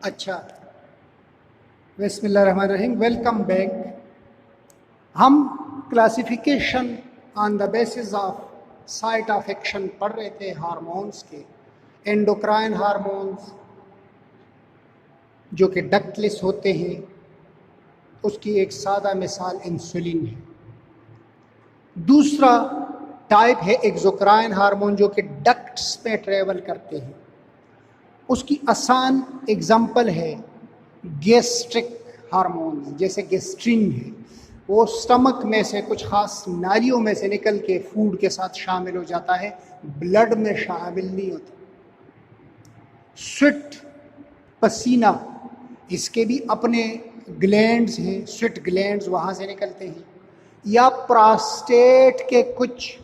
अच्छा, बिस्मिल्लाहिर्रहमानिर्रहीम। Welcome back. हम classification on the basis of site of action पढ़ रहे थे हार्मोन्स के। एंडोक्राइन हार्मोन्स जो कि डक्टलेस होते हैं, उसकी एक सादा मिसाल इंसुलिन है। दूसरा टाइप है एक्सोक्राइन हार्मोन जो कि डक्ट्स में ट्रेवल करते हैं। उसकी आसान एग्जाम्पल है गैस्ट्रिक हार्मोन, जैसे गैस्ट्रिन है, वो स्टमक में से कुछ खास नालियों में से निकल के फूड के साथ शामिल हो जाता है, ब्लड में शामिल नहीं होता। स्वेट, पसीना, इसके भी अपने ग्लैंड्स हैं, स्वेट ग्लैंड्स वहाँ से निकलते हैं। या प्रोस्टेट के कुछ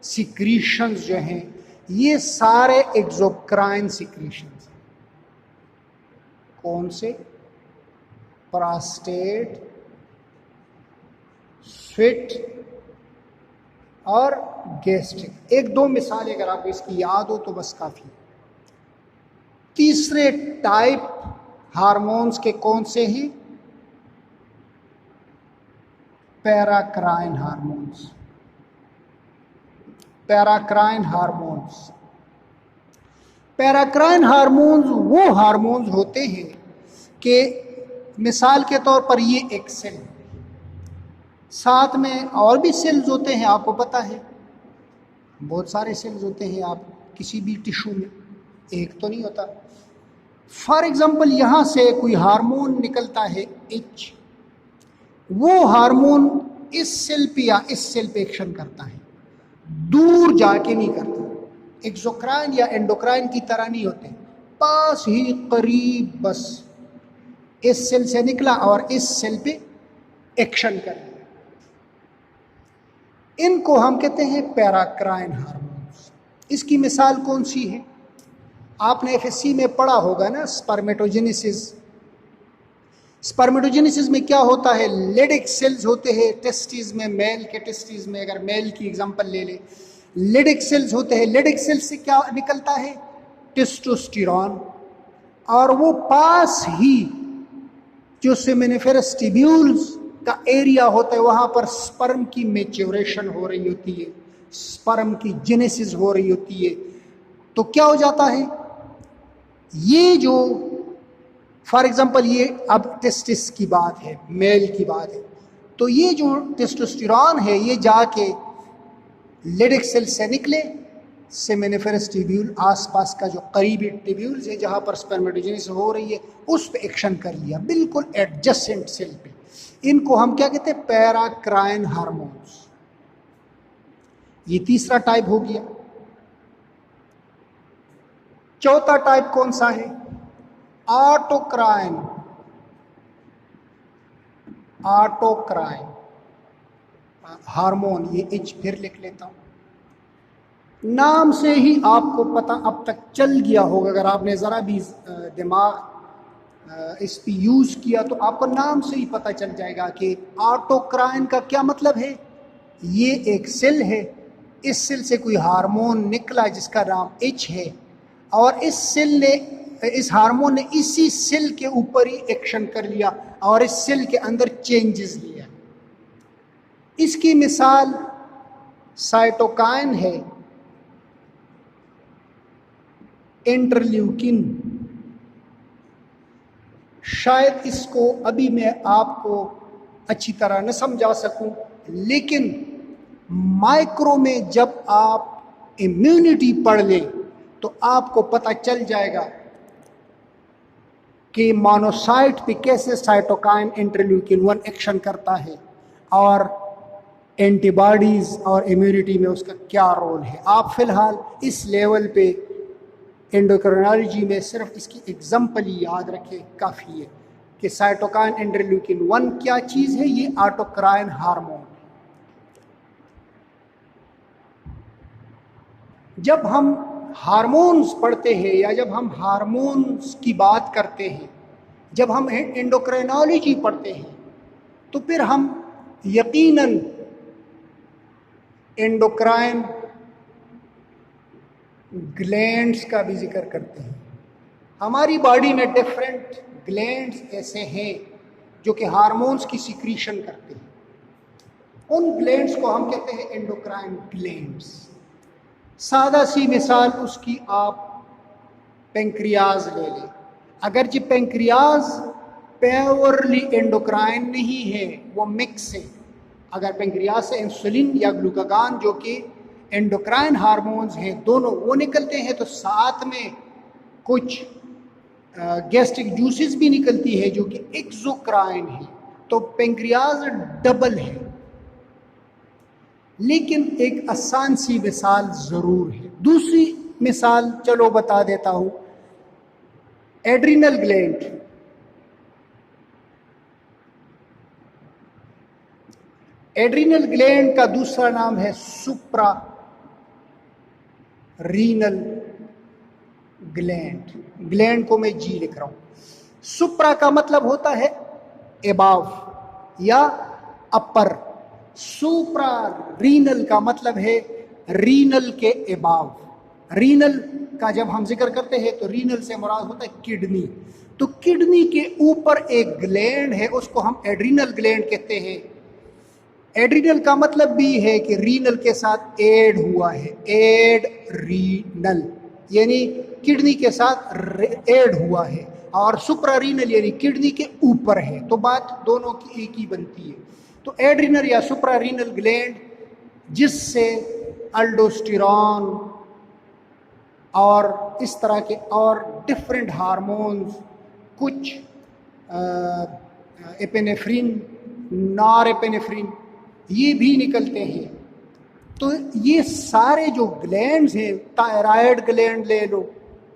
सिक्रीशंस जो हैं, ये सारे एक्सोक्राइन सिक्रीशंस हैं। कौन से? प्रोस्टेट, स्वेट और गैस्ट्रिक। एक दो मिसाल अगर आपको इसकी याद हो तो बस काफी। तीसरे टाइप हार्मोन्स के कौन से हैं? Paracrine hormones. Paracrine hormones paracrine hormones वो हार्मोन्स होते हैं कि मिसाल के तौर पर ये एक सेल, साथ में और भी सेल्स होते हैं, आपको पता है बहुत सारे सेल्स होते हैं। आप किसी भी टिश्यू में एक तो नहीं होता। फॉर एग्जाम्पल यहाँ से कोई हार्मोन निकलता है एच, वो हार्मोन इस सेल पे या इस सेल पे एक्शन करता है, दूर जाके नहीं करता। एक्सोक्राइन या एंडोक्राइन की तरह नहीं होते, पास ही करीब, बस इस सेल से निकला और इस सेल पे एक्शन कर लिया। इनको हम कहते हैं पैराक्राइन हार्मोन्स। इसकी मिसाल कौन सी है? आपने एफएससी में पढ़ा होगा ना, स्पर्मेटोजेनेसिस। स्पर्मेटोजेनेसिस में क्या होता है? लेडिक सेल्स होते हैं टेस्टिस में, मेल के टेस्टिस में, अगर मेल की एग्जांपल ले ले, लेडिक सेल्स होते हैं। लेडिक सेल्स से क्या निकलता है? टेस्टोस्टेरॉन। और वो पास ही जो सेमिनिफेरस ट्यूब्यूल्स का एरिया होता है, वहां पर स्पर्म की मैच्योरेशन हो रही होती है, स्पर्म की जेनेसिस हो रही होती है। तो क्या हो जाता है, ये जो फॉर एग्जांपल ये अब टेस्टिस की बात है, मेल की बात है, तो ये जो टेस्टोस्टेरॉन है ये जाके लेडिक सेल से निकले, सेमिनिफेरस ट्यूब्यूल, आसपास का जो करीबी ट्यूब्यूल्स है जहां पर स्पर्मेटोजेनेसिस हो रही है, उस पे एक्शन कर लिया, बिल्कुल एडजेसेंट सेल पे। इनको हम क्या कहते हैं? Paracrine hormones. ये तीसरा टाइप हो गया। चौथा टाइप कौन सा है? ऑटोक्राइन। ऑटोक्राइन हार्मोन, ये एच फिर लिख लेता हूं। नाम से ही आपको पता अब तक चल गया होगा, अगर आपने जरा भी दिमाग इस पर यूज किया तो आपको नाम से ही पता चल जाएगा कि ऑटोक्राइन का क्या मतलब है। ये एक सेल है, इस सेल से कोई हार्मोन निकला जिसका नाम एच है, और इस हार्मोन ने इसी सेल के ऊपर ही एक्शन कर लिया और इस सेल के अंदर चेंजेस लिया। इसकी मिसाल साइटोकाइन है, इंटरल्यूकिन। शायद इसको अभी मैं आपको अच्छी तरह न समझा सकूं, लेकिन माइक्रो में जब आप इम्यूनिटी पढ़ लें तो आपको पता चल जाएगा कि मोनोसाइट पे कैसे साइटोकाइन इंटरल्यूकिन 1 एक्शन करता है और एंटीबॉडीज और इम्यूनिटी में उसका क्या रोल है। आप फिलहाल इस लेवल पे एंडोक्रिनोलॉजी में सिर्फ इसकी एग्जाम्पल ही याद रखें, काफ़ी है कि साइटोकाइन इंटरल्यूकिन 1 क्या चीज़ है। ये ऑटोक्राइन हार्मोन। जब हम हार्मोन्स पढ़ते हैं या जब हम हार्मोन्स की बात करते हैं, जब हम एंडोक्रिनोलॉजी पढ़ते हैं, तो फिर हम यकीनन एंडोक्राइन ग्लैंड्स का भी जिक्र करते हैं। हमारी बॉडी में डिफरेंट ग्लैंड्स ऐसे हैं जो कि हार्मोन्स की सिक्रीशन करते हैं। उन ग्लैंड्स को हम कहते हैं एंडोक्राइन ग्लैंड्स। सादा सी मिसाल उसकी आप पेंक्रियाज ले लें। अगर जी पेंक्रियाज प्योरली एंडोक्राइन नहीं है, वो मिक्स है। अगर पेंक्रियाज से इंसुलिन या ग्लूकागॉन जो कि एंडोक्राइन हार्मोन्स हैं दोनों वो निकलते हैं, तो साथ में कुछ गैस्ट्रिक जूसेस भी निकलती है जो कि एक्सोक्राइन है। तो पेंक्रियाज डबल है। लेकिन एक आसान सी मिसाल जरूर है। दूसरी मिसाल चलो बता देता हूं। एड्रिनल ग्लैंड, एड्रिनल ग्लैंड का दूसरा नाम है सुप्रा रीनल ग्लैंड। ग्लैंड को मैं जी लिख रहा हूं। सुप्रा का मतलब होता है एबाव या अपर। सुप्रा रीनल का मतलब है रीनल के एबाव। रीनल का जब हम जिक्र करते हैं तो रीनल से मुराद होता है किडनी। तो किडनी के ऊपर एक ग्लैंड है, उसको हम एड्रिनल ग्लैंड कहते हैं। एड्रिनल का मतलब भी है कि रीनल के साथ एड हुआ है, एड रीनल यानी किडनी के साथ एड हुआ है, और सुप्रारीनल यानी किडनी के ऊपर है। तो बात दोनों की एक ही बनती है। तो एड्रिनल या सुप्रारीनल ग्लैंड जिससे अल्डोस्टेरॉन और इस तरह के और डिफरेंट हार्मोन्स, कुछ एपिनेफ्रिन, नॉरएपिनेफ्रिन, ये भी निकलते हैं। तो ये सारे जो ग्लैंड्स हैं, थायराइड ग्लैंड ले लो,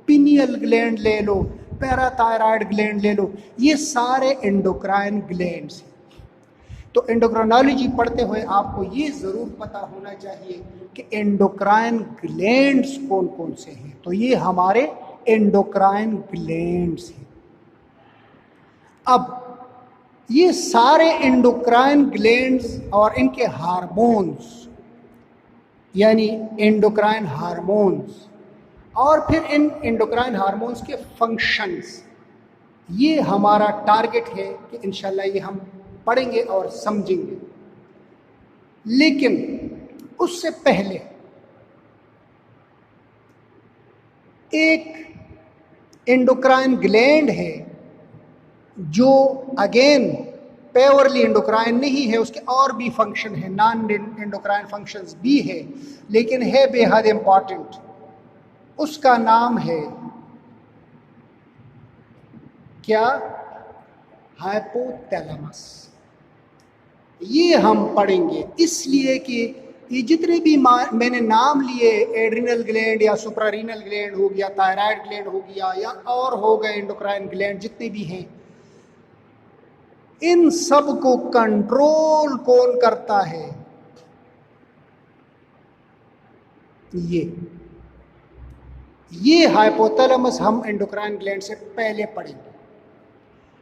पिनियल ग्लैंड ले लो, पैराथायराइड ग्लैंड ले लो, ये सारे एंडोक्राइन ग्लैंड्स हैं। तो एंडोक्राइनोलॉजी पढ़ते हुए आपको ये ज़रूर पता होना चाहिए कि एंडोक्राइन ग्लैंड्स कौन कौन से हैं। तो ये हमारे एंडोक्राइन ग्लैंड्स हैं। अब ये सारे एंडोक्राइन ग्लैंड्स और इनके हार्मोन्स यानी एंडोक्राइन हार्मोन्स और फिर इन एंडोक्राइन हार्मोन्स के फंक्शंस, ये हमारा टारगेट है कि इंशाल्लाह ये हम पढ़ेंगे और समझेंगे। लेकिन उससे पहले एक एंडोक्राइन ग्लैंड है जो अगेन प्योरली एंडोक्राइन नहीं है, उसके और भी फंक्शन है, नॉन एंडोक्राइन फंक्शंस भी है, लेकिन है बेहद इंपॉर्टेंट। उसका नाम है क्या? हाइपोथैलेमस। ये हम पढ़ेंगे इसलिए कि ये जितने भी मैंने नाम लिए, एड्रिनल ग्लैंड या सुप्रारीनल ग्लैंड हो गया, थायराइड ग्लैंड हो गया, या और हो गए एंडोक्राइन ग्लैंड जितने भी हैं, इन सब को कंट्रोल कौन करता है? ये हाइपोथैलेमस हम एंडोक्राइन ग्लैंड से पहले पढ़ेंगे।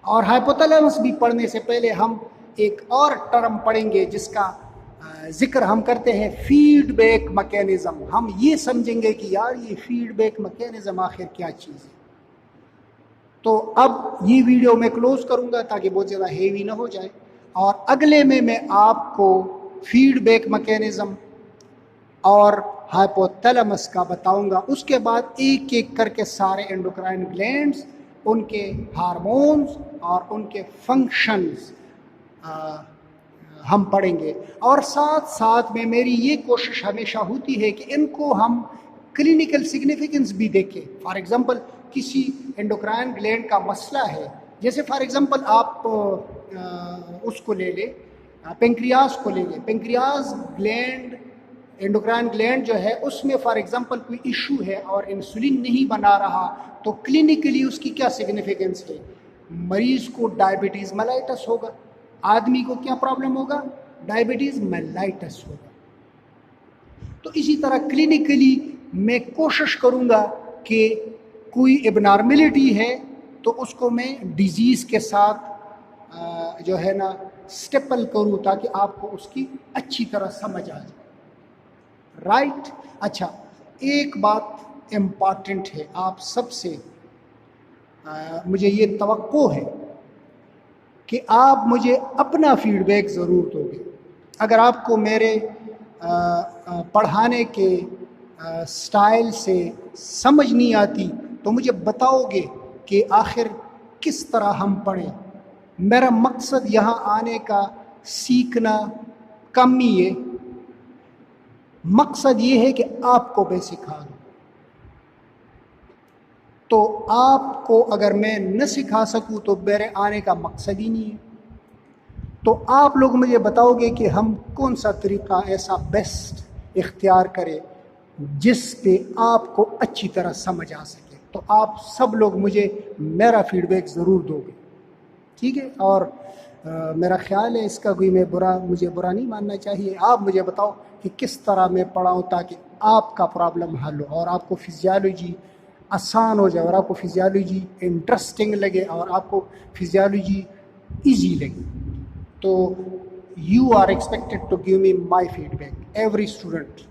और हाइपोथैलेमस भी पढ़ने से पहले हम एक और टर्म पढ़ेंगे जिसका जिक्र हम करते हैं, फीडबैक मैकेनिज्म। हम ये समझेंगे कि यार ये फीडबैक मैकेनिज्म आखिर क्या चीज़ है। तो अब ये वीडियो मैं क्लोज करूंगा ताकि बहुत ज़्यादा हेवी ना हो जाए, और अगले में मैं आपको फीडबैक मैकेनिज्म और हाइपोथैलेमस का बताऊंगा। उसके बाद एक एक करके सारे एंडोक्राइन ग्लैंड्स, उनके हार्मोन्स और उनके फंक्शंस हम पढ़ेंगे। और साथ साथ में मेरी ये कोशिश हमेशा होती है कि इनको हम क्लिनिकल सिग्निफिकेंस भी देखें। फॉर एग्जांपल किसी एंडोक्राइन ग्लैंड का मसला है, जैसे फॉर एग्जांपल आप उसको ले लें, पेंक्रियाज को ले लें। पेंक्रियाज ग्लैंड, एंडोक्राइन ग्लैंड जो है, उसमें फॉर एग्जांपल कोई इशू है और इंसुलिन नहीं बना रहा, तो क्लिनिकली उसकी क्या सिग्निफिकेंस है? मरीज को डायबिटीज़ मेलाइटस होगा। आदमी को क्या प्रॉब्लम होगा? डायबिटीज़ मेलाइटस होगा। तो इसी तरह क्लिनिकली मैं कोशिश करूँगा कि कोई एबनॉर्मेलिटी है तो उसको मैं डिजीज़ के साथ जो है ना स्टेपल करूँ ताकि आपको उसकी अच्छी तरह समझ आ जाए। राइट? अच्छा, एक बात इम्पॉर्टेंट है आप सबसे मुझे ये तवक्को है कि आप मुझे अपना फीडबैक ज़रूर दोगे। अगर आपको मेरे पढ़ाने के स्टाइल से समझ नहीं आती तो मुझे बताओगे कि आखिर किस तरह हम पढ़ें। मेरा मकसद यहाँ आने का सीखना कम नहीं है, मकसद ये है कि आपको मैं सिखा दूँ। तो आपको अगर मैं न सिखा सकूँ तो मेरे आने का मकसद ही नहीं है। तो आप लोग मुझे बताओगे कि हम कौन सा तरीक़ा ऐसा बेस्ट इख्तियार करें जिस पे आपको अच्छी तरह समझ आ सके। तो आप सब लोग मुझे मेरा फीडबैक ज़रूर दोगे, ठीक है। और मेरा ख़्याल है इसका कोई मुझे बुरा नहीं मानना चाहिए। आप मुझे बताओ कि किस तरह मैं पढ़ाऊँ ताकि आपका प्रॉब्लम हल हो और आपको फिजियोलॉजी आसान हो जाए और आपको फिजियोलॉजी इंटरेस्टिंग लगे और आपको फिजियोलॉजी ईजी लगे। तो you are expected to give me my feedback, every student.